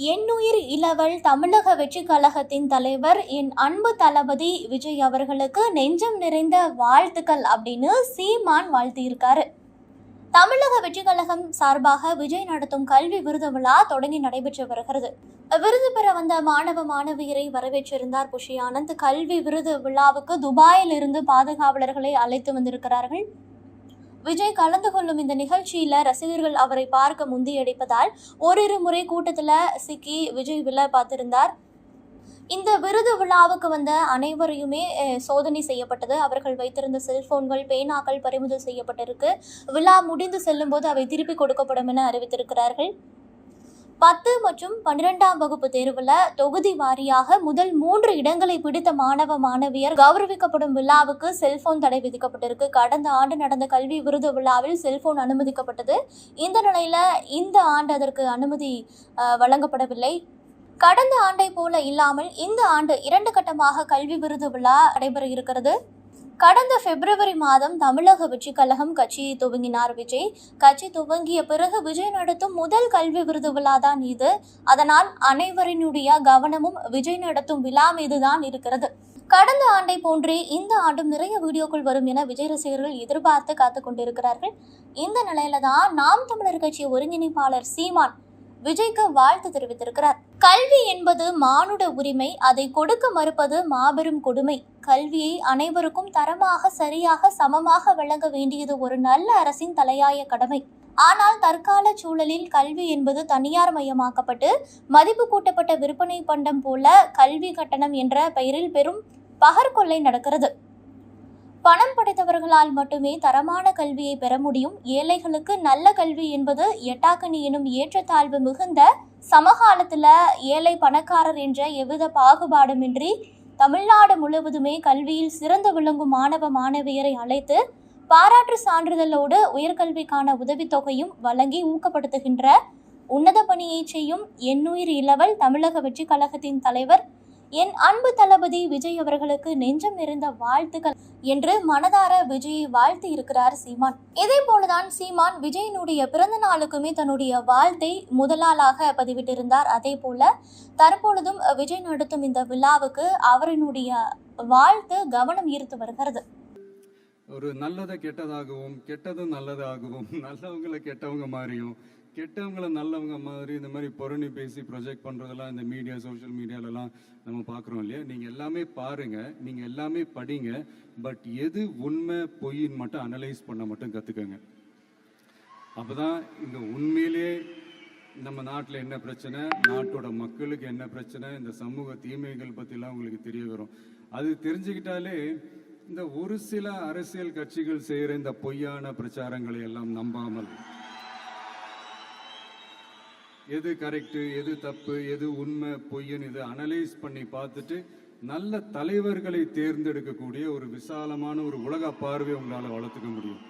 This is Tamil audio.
என்னுயிர் இளவல் தமிழக வெற்றிக் கழகத்தின் தலைவர் என் அன்பு தளபதி விஜய் அவர்களுக்கு நெஞ்சம் நிறைந்த வாழ்த்துக்கள் அப்படின்னு சீமான் வாழ்த்தியிருக்காரு. தமிழக வெற்றிக் கழகம் சார்பாக விஜய் நடத்தும் கல்வி விருது விழா தொடங்கி நடைபெற்று வருகிறது. விருது பெற வந்த மாணவ மாணவியரை வரவேற்றிருந்தார் புஷி ஆனந்த். கல்வி விருது விழாவுக்கு துபாயில் இருந்து பாதுகாவலர்களை அழைத்து வந்திருக்கிறார்கள். விஜய் கலந்து கொள்ளும் இந்த நிகழ்ச்சியில ரசிகர்கள் அவரை பார்க்க முந்தியடிப்பதால் ஓரிரு முறை கூட்டத்துல சிக்கி விஜய் விழா பார்த்திருந்தார். இந்த விருது விழாவுக்கு வந்த அனைவரையுமே சோதனை செய்யப்பட்டது. அவர்கள் வைத்திருந்த செல்போன்கள், பேனாக்கள் பறிமுதல் செய்யப்பட்டிருக்கு. விழா முடிந்து செல்லும் போது அவை திருப்பி கொடுக்கப்படும் என அறிவித்திருக்கிறார்கள். 10 மற்றும் 12ஆம் வகுப்பு தேர்வுல தொகுதி வாரியாக முதல் 3 இடங்களை பிடித்த மாணவ மாணவியர் கௌரவிக்கப்படும் விழாவுக்கு செல்போன் தடை விதிக்கப்பட்டிருக்கு. கடந்த ஆண்டு நடந்த கல்வி விருது விழாவில் செல்போன் அனுமதிக்கப்பட்டது. இந்த நிலையில இந்த ஆண்டு அதற்கு அனுமதி வழங்கப்படவில்லை. கடந்த ஆண்டை போல இல்லாமல் இந்த ஆண்டு 2 கட்டமாக கல்வி விருது விழா நடைபெற இருக்கிறது. கடந்த பிப்ரவரி மாதம் தமிழக வெற்றிக் கழகம் கட்சியை துவங்கினார் விஜய். கட்சி துவங்கிய பிறகு விஜய் நடத்தும் முதல் கல்வி விருது விழா தான் இது. அதனால் அனைவரினுடைய கவனமும் விஜய் நடத்தும் விழா மீதுதான் இருக்கிறது. கடந்த ஆண்டை போன்றே இந்த ஆண்டும் நிறைய வீடியோக்கள் வரும் என விஜய் ரசிகர்கள் எதிர்பார்த்து காத்து கொண்டிருக்கிறார்கள். இந்த நிலையில தான் நாம் தமிழர் கட்சி ஒருங்கிணைப்பாளர் சீமான் விஜய்க்கு வாழ்த்து தெரிவித்திருக்கிறார். கல்வி என்பது மானுட உரிமை, அதை கொடுக்க மறுப்பது மாபெரும் கொடுமை. கல்வியை அனைவருக்கும் தரமாக, சரியாக, சமமாக வழங்க வேண்டியது ஒரு நல்ல அரசின் தலையாய கடமை. ஆனால் தற்கால சூழலில் கல்வி என்பது தனியார் மயமாக்கப்பட்டு மதிப்பு கூட்டப்பட்ட விற்பனை பண்டம் போல கல்வி கட்டணம் என்ற பெயரில் பெரும் பகற்கொள்ளை நடக்கிறது. பணம் படைத்தவர்களால் மட்டுமே தரமான கல்வியை பெற முடியும். ஏழைகளுக்கு நல்ல கல்வி என்பது எட்டாக்கனி எனும் ஏற்றத்தாழ்வு மிகுந்த சமகாலத்துல ஏழை பணக்காரர் என்ற எவ்வித பாகுபாடுமின்றி தமிழ்நாடு முழுவதுமே கல்வியில் சிறந்து விளங்கும் மாணவ மாணவியரை அழைத்து பாராட்டு சான்றிதழோடு உயர்கல்விக்கான உதவித்தொகையும் வழங்கி ஊக்கப்படுத்துகின்ற உன்னத பணியை செய்யும் என்னுயிர் இளவல் தமிழக வெற்றிக் கழகத்தின் தலைவர் என் அன்பு தளபதி விஜய் அவர்களுக்கு நெஞ்சம் நிறைந்த வாழ்த்துக்கள் என்று மனதார விஜயை வாழ்த்தி இருக்கிறார் சீமான். இதே போலதான் சீமான் விஜயினுடைய பிறந்த நாளுக்குமே தன்னுடைய வாழ்த்தை முதலாளாக பதிவிட்டிருந்தார். அதே போல தற்பொழுதும் விஜய் நடத்தும் இந்த விழாவுக்கு அவரினுடைய வாழ்த்து கவனம் ஈர்த்து வருகிறது. ஒரு நல்லதை கெட்டதாகவும், கெட்டதும் நல்லதாகவும், நல்லவங்களை கெட்டவங்க மாதிரியும், கெட்டவங்களை நல்லவங்க மாதிரி இந்த மாதிரி புரணி பேசி ப்ரொஜெக்ட் பண்ணுறதெல்லாம் இந்த மீடியா, சோஷியல் மீடியாலலாம் நம்ம பார்க்குறோம் இல்லையா? நீங்கள் எல்லாமே பாருங்கள், நீங்கள் எல்லாமே படிங்க. பட் எது உண்மை பொய்ன்னு மட்டும் அனலைஸ் பண்ண மட்டும் கற்றுக்கங்க. அப்போ தான் இந்த உண்மையிலே நம்ம நாட்டில் என்ன பிரச்சனை, நாட்டோட மக்களுக்கு என்ன பிரச்சனை, இந்த சமூக தீமைகள் பற்றிலாம் உங்களுக்கு தெரிய வரும். அது தெரிஞ்சுக்கிட்டாலே இந்த ஒரு சில அரசியல் கட்சிகள் செய்கிற இந்த பொய்யான பிரச்சாரங்களை எல்லாம் நம்பாமல் எது கரெக்டு, எது தப்பு, எது உண்மை பொய்ன்னு இதை அனலைஸ் பண்ணி பார்த்துட்டு நல்ல தலைவர்களை தேர்ந்தெடுக்கக்கூடிய ஒரு விசாலமான ஒரு உலக பார்வை உங்களால் வளர்த்துக்க முடியும்.